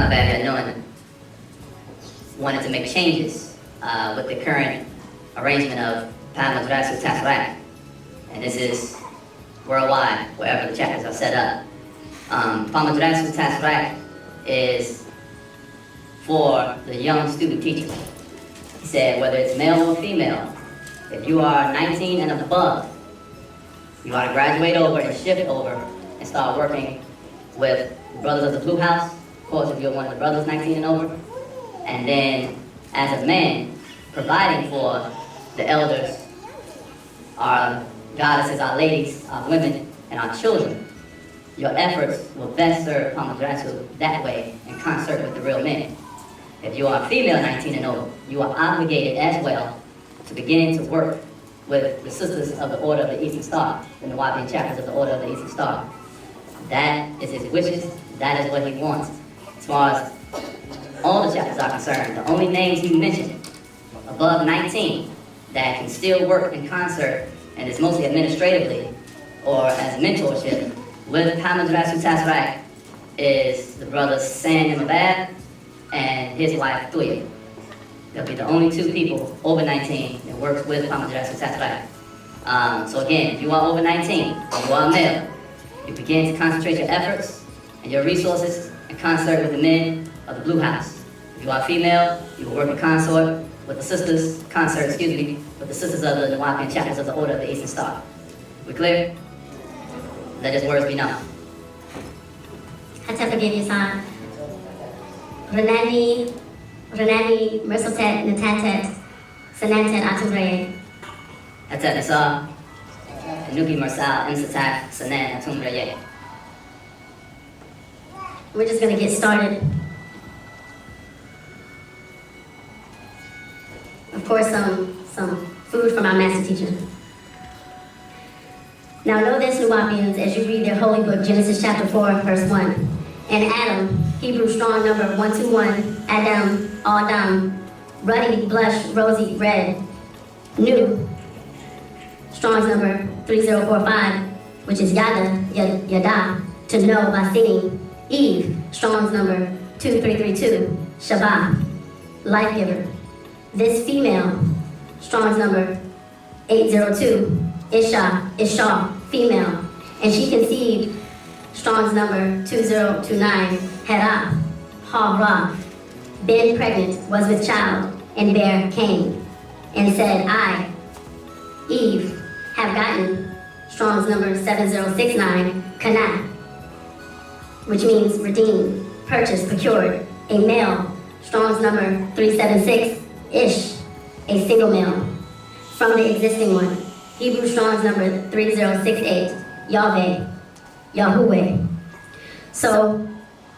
Abab Nun wanted to make changes with the current arrangement of Pāmadrasu Tasrak. And this is worldwide, wherever the chapters are set up. Pāmadrasu Tasrak is for the young student teacher. He said, whether it's male or female, if you are 19 and above, you ought to graduate over and shift over and start working with the brothers of the Blue House. Of course, if you're one of the brothers 19 and over. And then, as a man, providing for the elders, our goddesses, our ladies, our women, and our children. Your efforts will best serve Pāmadrasu that way in concert with the real men. If you are a female 19 and over, you are obligated as well to begin to work with the sisters of the Order of the Eastern Star, the Nᴏᴛᴇs chapters of the Order of the Eastern Star. That is his wishes, that is what he wants. As far as all the chapters are concerned, the only names he mentioned above 19 that can still work in concert, and it's mostly administratively or as mentorship with Pāmadrasu Tasrak, is the brothers Sᴛᴜᴅᴏ and his wife Tᴇᴇ. They'll be the only two people over 19 that works with Pāmadrasu Tasrak. So again, if you are over 19, or you are male, you begin to concentrate your efforts and your resources in concert with the men of the Blue House. If you are female, you will work in concert with the sisters, with the sisters of the Nᴏᴛᴇs chapters of the Order of the Eastern Star. We clear? Let his words be known. Renani Mърсоtet Natatet Sanantet Atumbre. Atat Nasa, Nuki Marsal, Insatak, Sanan, Atumbre. We're just going to get started. Of course, some food from our master teacher. Now know this, Nuwapians, as you read their holy book, Genesis chapter 4, verse 1. And Adam, Hebrew strong number 121, Adam, Adam, ruddy, blush, rosy, red, new, Strong's number 3045, which is Yada, to know by singing. Eve, Strong's number 2332, Shabbat, life giver. This female, Strong's number 802, Isha, female, and she conceived, Strong's number 2029, Hera, Ha-Ra, been pregnant, was with child, and bare Cain, and said, I, Eve, have gotten, Strong's number 7069, Kana, which means redeemed, purchased, procured, a male, Strong's number 376, Ish, a single male, from the existing one. Hebrew Strong's number 3068, Yahuwah. So,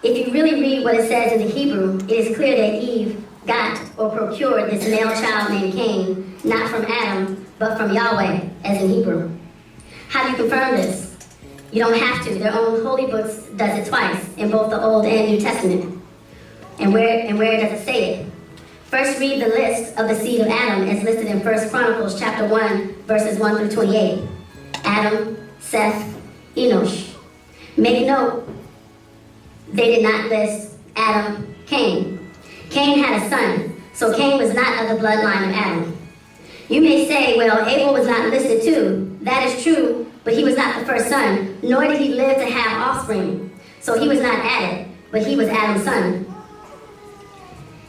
if you really read what it says in the Hebrew, it is clear that Eve got or procured this male child named Cain, not from Adam, but from Yahweh, as in Hebrew. How do you confirm this? You don't have to. Their own holy books does it twice, in both the Old and New Testament. And where does it say it? First, read the list of the seed of Adam as listed in 1 Chronicles chapter 1, verses 1 through 28. Adam, Seth, Enosh. Make note, they did not list Adam, Cain. Cain had a son, so Cain was not of the bloodline of Adam. You may say, well, Abel was not listed too. That is true, but he was not the first son, nor did he live to have offspring. So he was not added, but he was Adam's son.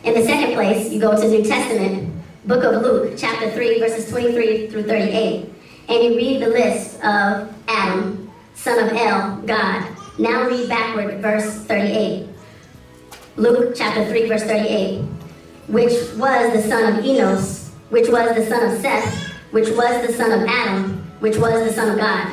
In the second place, you go to New Testament, book of Luke, chapter 3, verses 23 through 38, and you read the list of Adam, son of El, God. Now read backward, verse 38. Luke chapter 3, verse 38, which was the son of Enos, which was the son of Seth, which was the son of Adam, which was the son of God.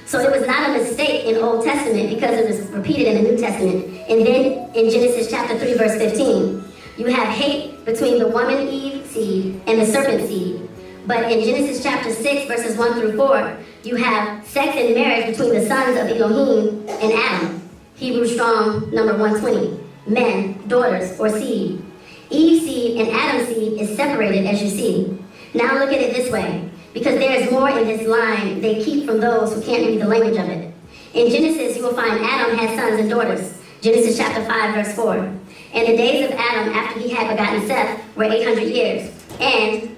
So it was not a mistake in Old Testament because it was repeated in the New Testament. And then in Genesis chapter 3, verse 15, you have hate between the woman Eve seed and the serpent seed. But in Genesis chapter 6, verses 1 through 4, you have sex and marriage between the sons of Elohim and Adam. Hebrew Strong number 120, men, daughters, or seed. Eve's seed and Adam's seed is separated, as you see. Now look at it this way, because there is more in this line they keep from those who can't read the language of it. In Genesis, you will find Adam had sons and daughters. Genesis chapter 5, verse 4. And the days of Adam after he had begotten Seth were 800 years. And,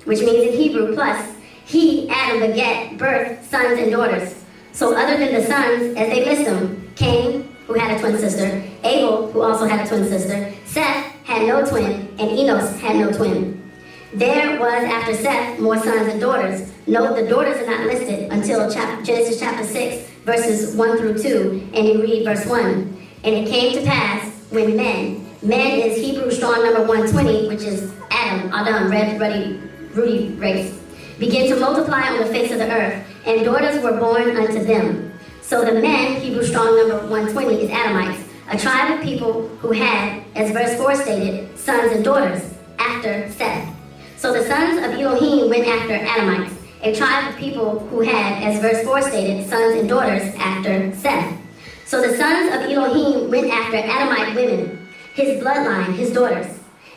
which means in Hebrew, plus, he, Adam, begat, birthed sons and daughters. So other than the sons, as they list them, Cain, who had a twin sister, Abel, who also had a twin sister, Seth had no twin, and Enos had no twin. There was after Seth more sons and daughters. Note the daughters are not listed until Genesis chapter 6, verses 1 through 2, and you read verse 1. And it came to pass when men is Hebrew strong number 120, which is Adam, red, ruddy, race, began to multiply on the face of the earth, and daughters were born unto them. So the men, Hebrew strong number 120, is Adamites, a tribe of people who had, as verse 4 stated, sons and daughters after Seth. So the sons of Elohim went after Adamites, a tribe of people who had, as verse 4 stated, sons and daughters after Seth. So the sons of Elohim went after Adamite women, his bloodline, his daughters,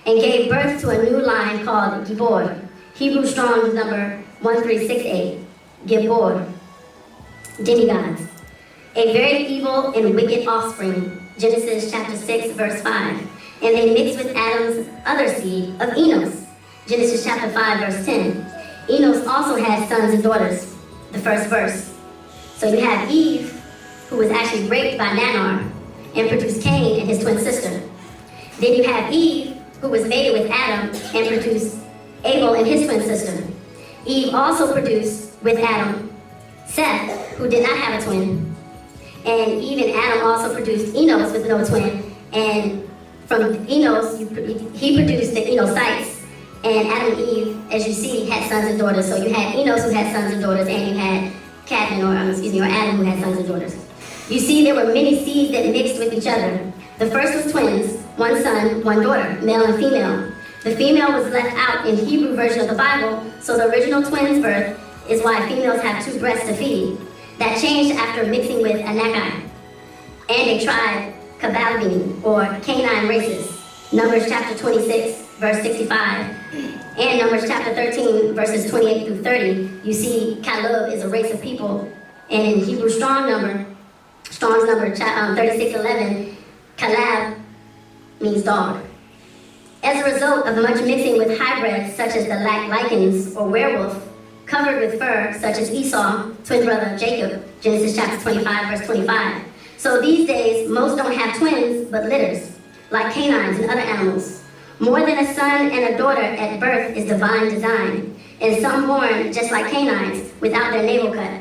and gave birth to a new line called Gibor, Hebrew Strong's number 1368, Gibor, demigods, a very evil and wicked offspring, Genesis chapter 6, verse 5. And they mixed with Adam's other seed of Enos, Genesis chapter 5, verse 10. Enos also had sons and daughters, the first verse. So you have Eve, who was actually raped by Nannar and produced Cain and his twin sister. Then you have Eve, who was mated with Adam and produced Abel and his twin sister. Eve also produced with Adam Seth, who did not have a twin. And Eve and Adam also produced Enos with no twin. And from Enos, he produced the Enosites. And Adam and Eve, as you see, had sons and daughters. So you had Enos who had sons and daughters, and you had or Adam who had sons and daughters. You see, there were many seeds that mixed with each other. The first was twins, one son, one daughter, male and female. The female was left out in Hebrew version of the Bible, so the original twins' birth is why females have two breasts to feed. That changed after mixing with Anakai and a tribe, Kabalvim, or Canine races. Numbers chapter 26, verse 65, and Numbers chapter 13, verses 28 through 30, you see Caleb is a race of people, and in Hebrew Strong's number 3611, Caleb means dog. As a result of much mixing with hybrids such as the lichens or werewolf, covered with fur such as Esau, twin brother of Jacob, Genesis chapter 25, verse 25. So these days, most don't have twins, but litters, like canines and other animals. More than a son and a daughter at birth is divine design, and some born just like canines without their navel cut.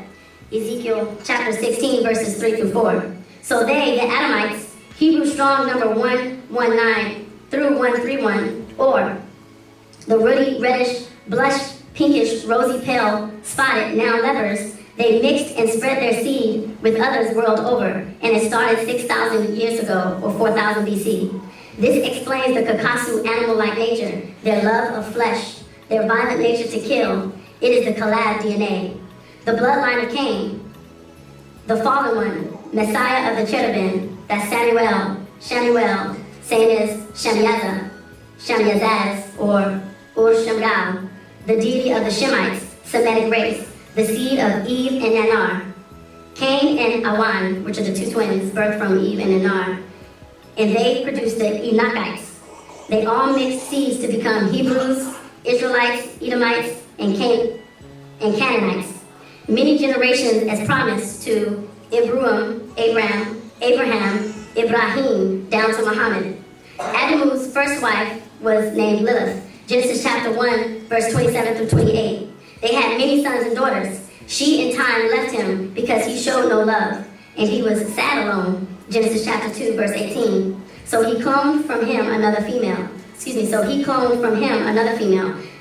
Ezekiel chapter 16, verses 3 through 4. So they, the Adamites, Hebrew Strong number 119 through 131, or the ruddy, reddish, blush, pinkish, rosy, pale, spotted, now lepers, they mixed and spread their seed with others world over, and it started 6,000 years ago, or 4,000 BC. This explains the Kakasu animal-like nature, their love of flesh, their violent nature to kill. It is the Caleb DNA. The bloodline of Cain, the fallen one, Messiah of the cherubim, that's Samuel, same as Shamyazaz, or Ur-Shamgal, the deity of the Shemites, Semitic race, the seed of Eve and Nannar. Cain and Awan, which are the two twins, birthed from Eve and Nannar, and they produced the Enochites. They all mixed seeds to become Hebrews, Israelites, Edomites, and Canaanites. Many generations as promised to Abraham, Ibrahim, down to Muhammad. Adamu's first wife was named Lilith, Genesis chapter 1, verse 27 through 28. They had many sons and daughters. She in time left him because he showed no love, and he was sad alone, Genesis chapter 2, verse 18. So he cloned from him another female,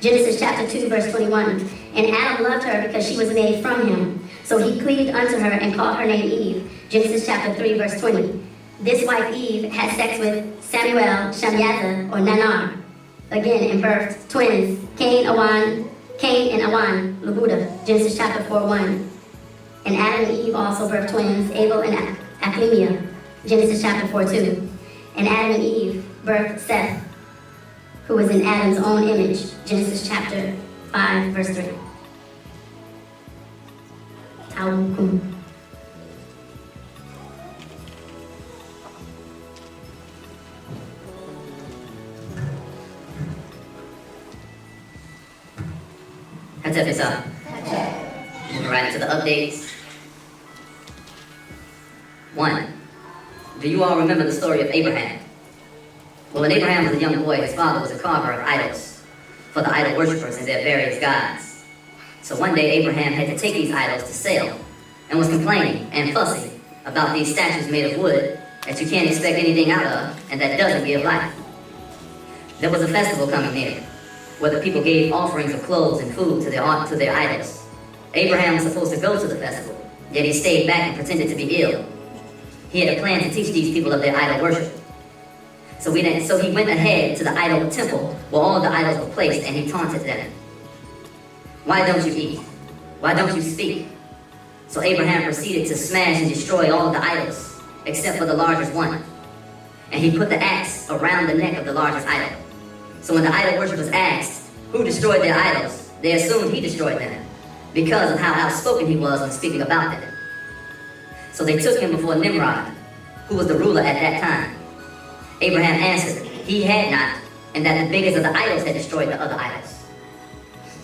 Genesis chapter 2, verse 21. And Adam loved her because she was made from him. So he cleaved unto her and called her name Eve, Genesis chapter 3, verse 20. This wife Eve had sex with Samuel, Shamyazah, or Nannar, again and birthed twins, Cain and Awan, Labuda, Genesis chapter 4:1. And Adam and Eve also birthed twins, Abel and Aphlimia, Genesis chapter 4:2. And Adam and Eve birthed Seth, who was in Adam's own image, Genesis chapter 5, verse 3. Taukum. Tğᴇ Fਸਾᴛ. Moving right into the updates. 1. Do you all remember the story of Abraham? Well, when Abraham was a young boy, his father was a carver of idols for the idol worshippers and their various gods. So one day Abraham had to take these idols to sale and was complaining and fussy about these statues made of wood that you can't expect anything out of and that doesn't give life. There was a festival coming near where the people gave offerings of clothes and food to their idols. Abraham was supposed to go to the festival, yet he stayed back and pretended to be ill. He had a plan to teach these people of their idol worship. So he went ahead to the idol temple where all the idols were placed and he taunted them. Why don't you eat? Why don't you speak? So Abraham proceeded to smash and destroy all the idols except for the largest one. And he put the axe around the neck of the largest idol. So when the idol worshippers asked who destroyed their idols, they assumed he destroyed them because of how outspoken he was when speaking about them. So they took him before Nimrod, who was the ruler at that time. Abraham answered, he had not, and that the biggest of the idols had destroyed the other idols.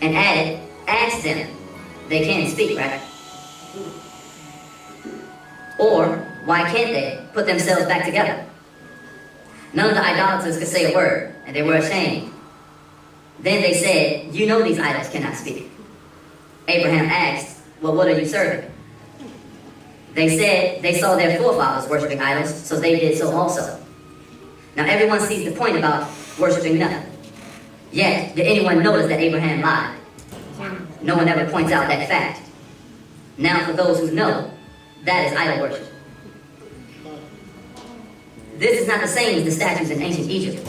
And added, ask them, they can't speak, right? Or, why can't they put themselves back together? None of the idolaters could say a word, and they were ashamed. Then they said, you know these idols cannot speak. Abraham asked, well, what are you serving? They said they saw their forefathers worshiping idols, so they did so also. Now everyone sees the point about worshiping nothing. Yet, did anyone notice that Abraham lied? No one ever points out that fact. Now for those who know, that is idol worship. This is not the same as the statues in ancient Egypt.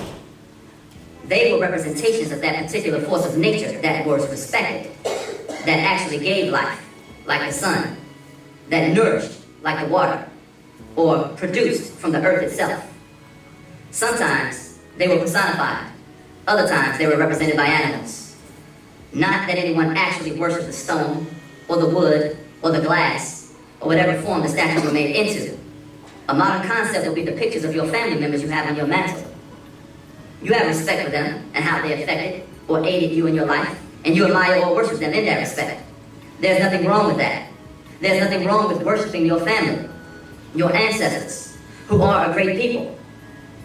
They were representations of that particular force of nature that was respected, that actually gave life, like the sun, that nourished, like the water, or produced from the earth itself. Sometimes they were personified, other times they were represented by animals. Not that anyone actually worshipped the stone, or the wood, or the glass, or whatever form the statues were made into. A modern concept will be the pictures of your family members you have on your mantle. You have respect for them and how they affected or aided you in your life, and you admire or worship them in that respect. There's nothing wrong with that. There's nothing wrong with worshiping your family, your ancestors, who are a great people.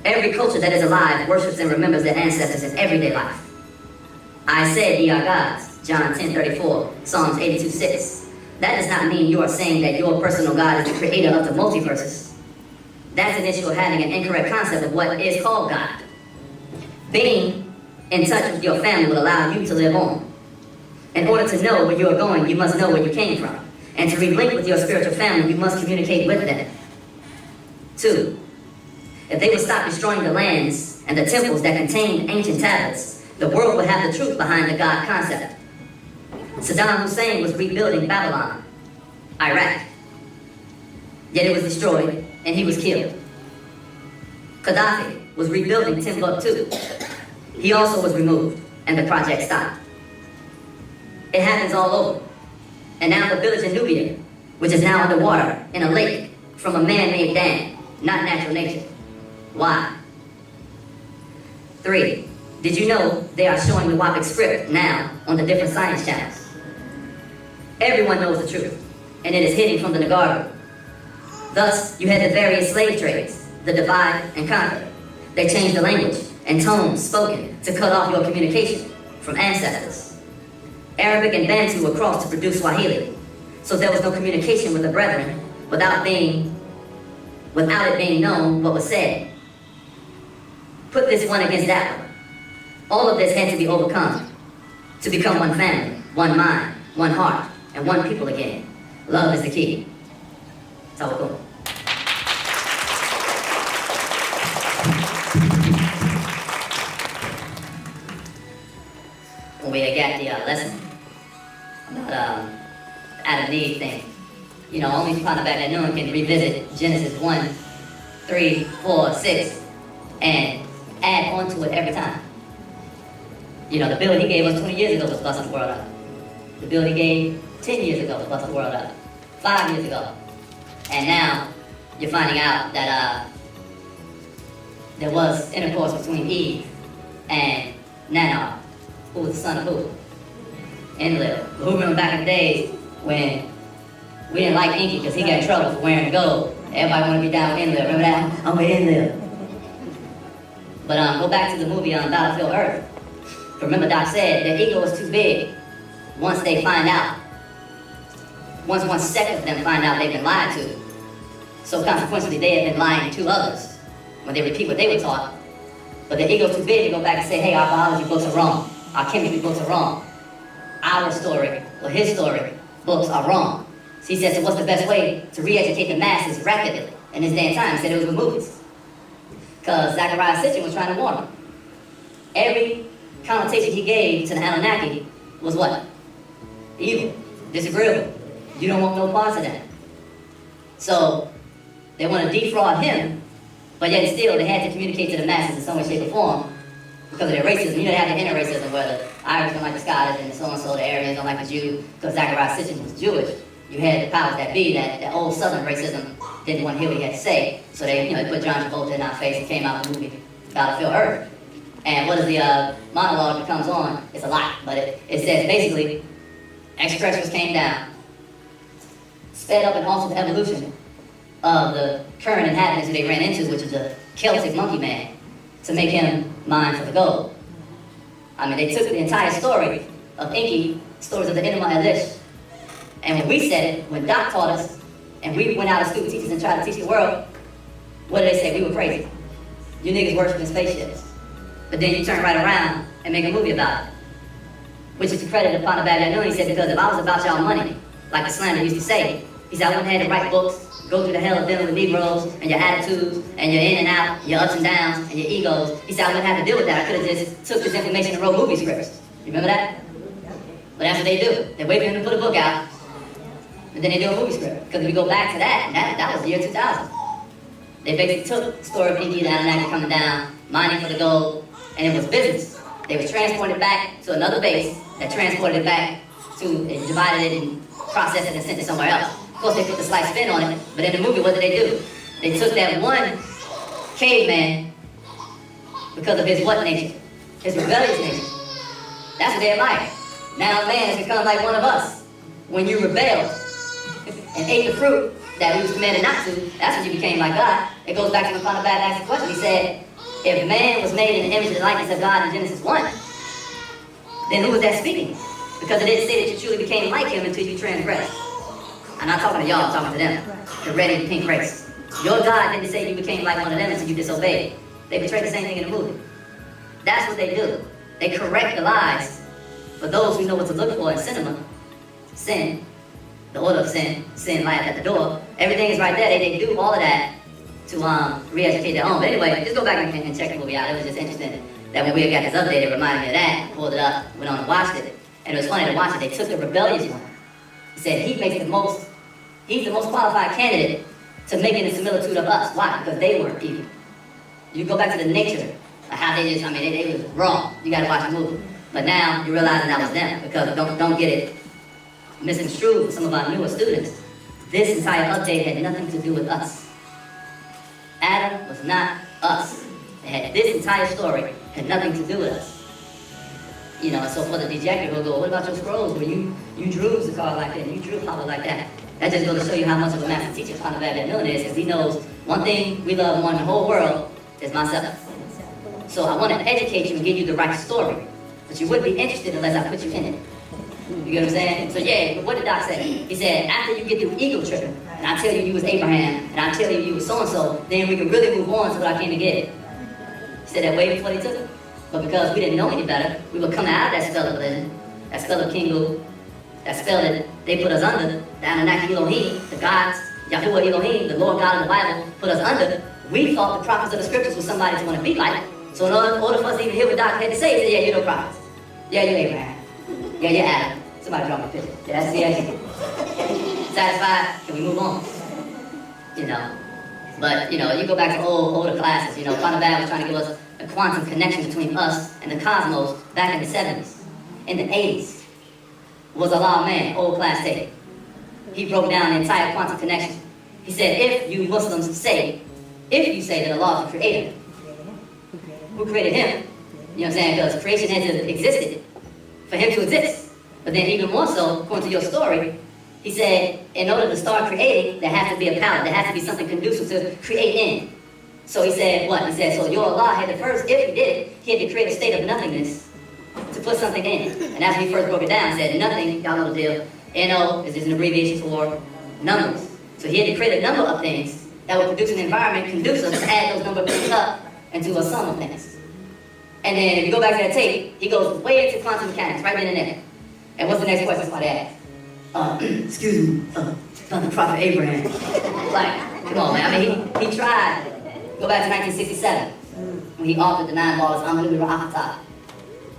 Every culture that is alive worships and remembers their ancestors in everyday life. I said ye are gods, John 10:34, Psalms 82:6. That does not mean you are saying that your personal God is the creator of the multiverses. That's an issue of having an incorrect concept of what is called God. Being in touch with your family will allow you to live on. In order to know where you are going, you must know where you came from. And to relink with your spiritual family, you must communicate with them. 2. If they would stop destroying the lands and the temples that contained ancient tablets, the world would have the truth behind the God concept. Saddam Hussein was rebuilding Babylon, Iraq. Yet it was destroyed and he was killed. Gaddafi was rebuilding Timbuktu. He also was removed and the project stopped. It happens all over. And now the village in Nubia, which is now underwater in a lake from a man-made dam, not natural nature. Why? 3. Did you know they are showing the Whoppic script now on the different science channels? Everyone knows the truth, and it is hidden from the Nagaru. Thus, you had the various slave trades, the divide and conquer. They changed the language and tones spoken to cut off your communication from ancestors. Arabic and Bantu were crossed to produce Swahili, so there was no communication with the brethren without it being known what was said. Put this one against that one. All of this had to be overcome to become one family, one mind, one heart, and one people again. Love is the key. Tağ. When we got the lesson about Adam and Eve thing, only Papa back at noon can revisit Genesis 1, 3, 4, 6, and add on to it every time. The bill he gave us 20 years ago was busting the world up. The bill he gave 10 years ago was busting the world up. 5 years ago. And now, you're finding out that there was intercourse between Eve and Nanar, who was the son of who? Enlil. Who remember back in the days when we didn't like Inky because he got in trouble for wearing gold. Everybody wanted to be down with Enlil. Remember that? I'm with Enlil. But go back to the movie Battlefield Earth. Remember Doc said their ego is too big once they find out. Once 1 second of them find out they've been lied to. So consequently, they have been lying to others when they repeat what they were taught. But their ego's too big to go back and say, hey, our biology books are wrong. Our chemistry books are wrong. Our story, or his story, books are wrong. So he said, so what's the best way to re-educate the masses rapidly in this day and time? He said it was with movies. Because Tağᴇ Fਸਾᴛ was trying to warn him. Every connotation he gave to the Anunnaki was what? Evil, disagreeable. You don't want no parts of that. So they want to defraud him, but yet still they had to communicate to the masses in some way, shape, or form because of their racism. You know, they had the inner racism where the Irish don't like the Scottish and so-and-so, the Aryans don't like the Jew because Tağᴇ Fਸਾᴛ was Jewish. You had the powers that be, that old Southern racism didn't want to hear what he had to say. So they, they put John Travolta in our face and came out with the movie Battlefield Earth. And what is the monologue that comes on? It's a lot, but it says basically, extraterrestrials came down, sped up and altered the evolution of the current inhabitants who they ran into, which is the Celtic monkey man, to make him mine for the gold. I mean, they took the entire story of Inky, stories of the Enema Elish, and when we said it, when Doc taught us, and we went out as student teachers and tried to teach the world, what did they say? We were crazy. You niggas worshiping spaceships. But then you turn right around and make a movie about it, which is to credit upon the bad. He said, because if I was about y'all money, like the slander used to say, he said, I wouldn't have to write books, go through the hell of dealing with Negroes and your attitudes and your in and out, your ups and downs and your egos. He said, I wouldn't have to deal with that. I could have just took this information and wrote movie scripts. You remember that? But that's what they do. They wait for him to put a book out, and then they do a movie script. Because if we go back to that, that was the year 2000. They basically took the story of Inky, the Anunnaki coming down, mining for the gold, and it was business. They was transported back to another base that transported it back to, and divided it and processed it and sent it somewhere else. Of course, they put the slight spin on it, but in the movie, what did they do? They took that one caveman because of his what nature? His rebellious nature. That's what they admire. Now man has become like one of us. When you rebelled and ate the fruit that we was commanded not to, that's when you became like God. It goes back to the Father Bad asked the question. He said, if man was made in the image and the likeness of God in Genesis 1, then who was that speaking? Because it didn't say that you truly became like him until you transgressed. I'm not talking to y'all, I'm talking to them. The red and pink race. Your God didn't say you became like one of them until you disobeyed. They portrayed the same thing in the movie. That's what they do. They correct the lies. For those who know what to look for in cinema, sin, the order of sin, sin lieth at the door. Everything is right there. They do all of that to re-educate their own. But anyway, just go back and check the movie out. It was just interesting that when we got this update, it reminded me of that. Pulled it up, went on and watched it. And it was funny to watch it. They took the rebellious one. He said he's the most qualified candidate to making the similitude of us. Why? Because they weren't evil. You go back to the nature of how they just, they was wrong. You gotta watch the movie. But now you realize that was them, because don't get it misconstrued for some of our newer students. This entire update had nothing to do with us. Adam was not us. This entire story had nothing to do with us. So for the dejected, we'll go, what about your scrolls where you drew the card like that, and you drew Papa like that? That just goes to show you how much of a master teacher Papa Bad is, because he knows one thing we love more in the whole world is myself. So I want to educate you and give you the right story. But you wouldn't be interested unless I put you in it. You get what I'm saying? So yeah, but what did Doc say? He said, after you get through ego tripping, and I tell you was Abraham, and I tell you was so-and-so, then we can really move on to what I came to get. He said that way before they took it. But because we didn't know any better, we would come out of that spell of religion, that spell of Kingu, that spell that they put us under, the Anunnaki Elohim, the gods, Yahuwah Elohim, the Lord God of the Bible, put us under. We thought the prophets of the scriptures was somebody to want to be like. So in order for us to even hear what Doc had to say, he said, yeah, you're no prophets. Yeah, you're Abraham. Yeah, you're Adam. Somebody draw me a picture. Yeah, that's the Satisfied? Can we move on? But, you go back to older classes, Panabab was trying to give us a quantum connection between us and the cosmos back in the 70s. In the 80s was Allah man, old class tape. He broke down the entire quantum connection. He said, if you Muslims say that Allah is the creator, who created him? You know what I'm saying? Because creation had to existed for him to exist. But then even more so, according to your story, he said, in order to start creating, there has to be a palette. There has to be something conducive to create in. So he said what? He said, so your Allah had to first, if he did it, he had to create a state of nothingness to put something in. And after he first broke it down, he said, nothing, y'all know the deal. NO is just an abbreviation for numbers. So he had to create a number of things that would produce an environment conducive to add those number of things up into a sum of things. And then if you go back to that tape, he goes way into quantum mechanics, right then and there. And what's the next question somebody asked? Excuse me, about the Prophet Abraham. Like, come on, man. I mean, he tried. Go back to 1967, when he authored the 9 volumes on Yᴏʀδ,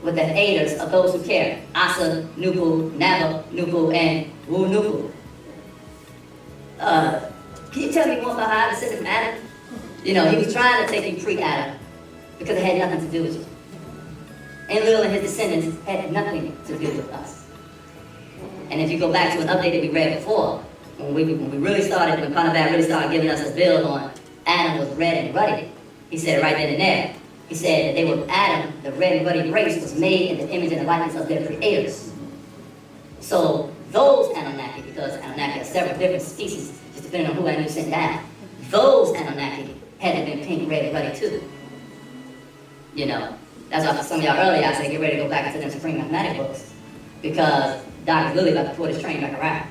with the aiders of those who care. Aᴜᴅ, Nᴏᴛᴜ, and Wū. Can you tell me more about how I descended from Adam? You know, he was trying to take you pre-Adam, because it had nothing to do with you. And Lil and his descendants had nothing to do with us. And if you go back to an update that we read before, when we really started, when Pāṇavāt really started giving us a build on Adam was red and ruddy, he said right then and there, he said that they were Adam, the red and ruddy race, was made in the image and the likeness of their creators. So those Anunnaki, because Anunnaki are several different species, just depending on who Anu sent down, those Anunnaki had to have been pink, red, and ruddy too. You know, that's why for some of y'all earlier I said get ready to go back into them Supreme Mathematics books, because Dr. Lilly about to pull this train back around.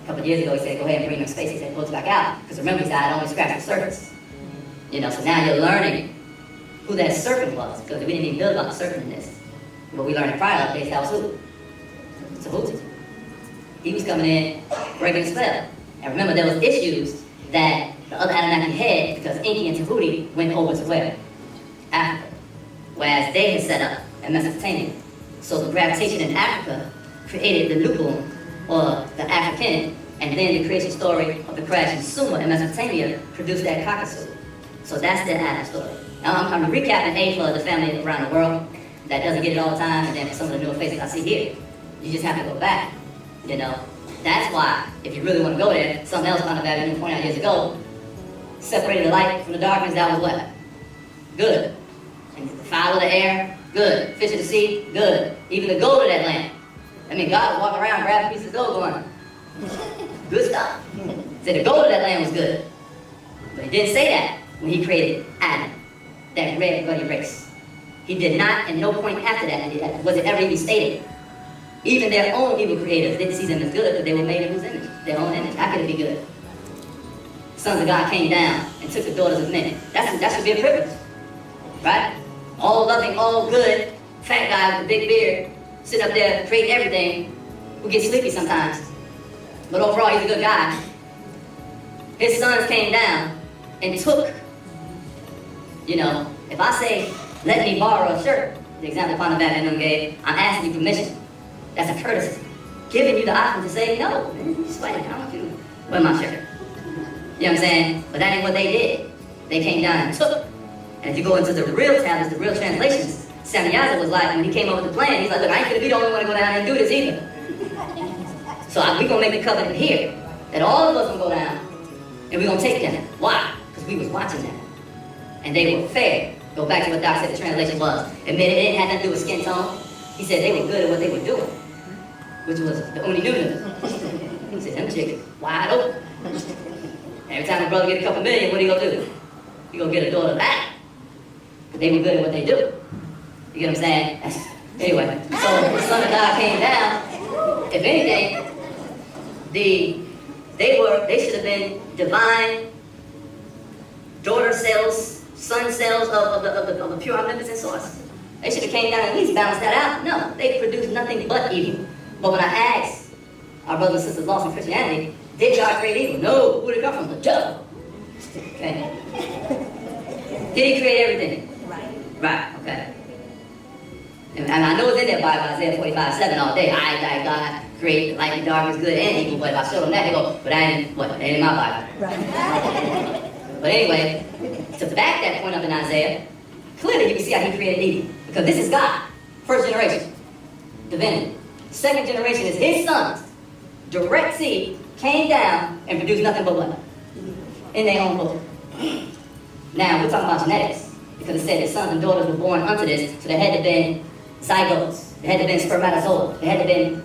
A couple of years ago he said go ahead and bring them space, he said pull it back out, because remember he said I'd only scratched the surface. You know, so now you're learning who that serpent was, because we didn't even build about the serpent in this. What we learned in prior updates, that was who? Tahuti. He was coming in, breaking the spell. And remember, there was issues that the other Anunnaki had, because Enki and Tahuti went over to where? Africa. Whereas they had set up in Mesopotamia. So the gravitation in Africa created the lupum, or the African, and then the creation story of the crash in Sumer in Mesopotamia produced that Caucasus. So that's their Adam story. Now I'm recapping A for the family around the world that doesn't get it all the time, and then for some of the newer faces I see here, you just have to go back. You know, that's why if you really want to go there, something else Pāṇavāt been pointed out years ago, separated the light from the darkness, that was what? Good. And the fowl of the air, good. Fish of the sea, good. Even the gold of that land. I mean, God was walking around grabbing pieces of gold going, good stuff. Said the gold of that land was good. But he didn't say that when he created Adam, that red bloody race. He did not, and no point after that was it ever even stated. Even their own evil creators didn't see them as good because they were made in whose image? Their own image. How could it be good? Sons of God came down and took the daughters of men. That should be a privilege, right? All loving, all good, fat guy with a big beard, sitting up there creating everything, who gets sleepy sometimes. But overall, he's a good guy. His sons came down and took, you know, if I say, let me borrow a shirt, the example Pāṇavāt gave, I'm asking you permission. That's a courtesy. Giving you the option to say, no, just wait, I want you to wear my shirt. You know what I'm saying? But that ain't what they did. They came down and took. And if you go into the real tablets, the real translations, Samyaza was like, when he came up with the plan, he's like, look, I ain't gonna be the only one to go down and do this either. So we're gonna make the covenant here, that all of us gonna go down, and we're gonna take them. Why? Because we was watching them. And they were fair. Go back to what Doc said the translation was. Admit it didn't have nothing to do with skin tone. He said they were good at what they were doing, which was the only newness. He said, them chicks wide open. Every time a brother get a couple million, what he gonna do? He gonna get a daughter back. But they were good at what they do. You get what I'm saying? Anyway, so the son of God came down. If anything, they should have been divine daughter cells, son cells of the pure omnipotent source. They should have came down and at least balanced that out. No, they produced nothing but evil. But when I asked our brothers and sisters lost in Christianity, did God create evil? No. Who did it come from? The devil. Okay. Did he create everything? Right, okay. And I know it's in their Bible, Isaiah 45:7 all day. I, God, create light and darkness, good and evil. But if I show them that, they go, but that ain't in my Bible. Right. But anyway, to back that point up in Isaiah, clearly you can see how he created evil. Because this is God, first generation, divinity. Second generation is his sons, direct seed, came down and produced nothing but what? In their own book. Now, we're talking about genetics, because it said that sons and daughters were born unto this, so there had to have been zygotes, there had to have been spermatozoa, there had to have been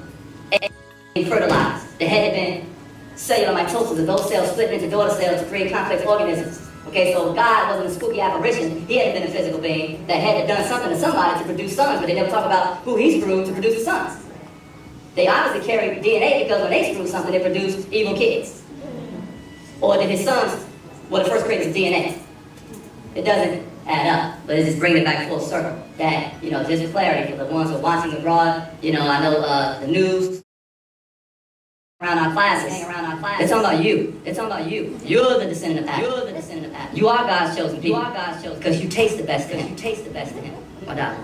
and fertilized. The head had been cellular mitosis, and those cells split into daughter cells to create complex organisms. Okay, so God wasn't a spooky apparition. He had been a physical being that had done something to somebody to produce sons, but they never talk about who he screwed to produce the sons. They obviously carried DNA because when they screwed something, they produced evil kids. Or did his sons, well, the first created his DNA? It doesn't add up, but it's just bringing it back full circle. That, just for clarity, for the ones who are watching abroad, I know the news around our classes. It's all about you. It's all about you. You're the descendant of Adam. You are God's chosen people. Because you taste the best of him. Without.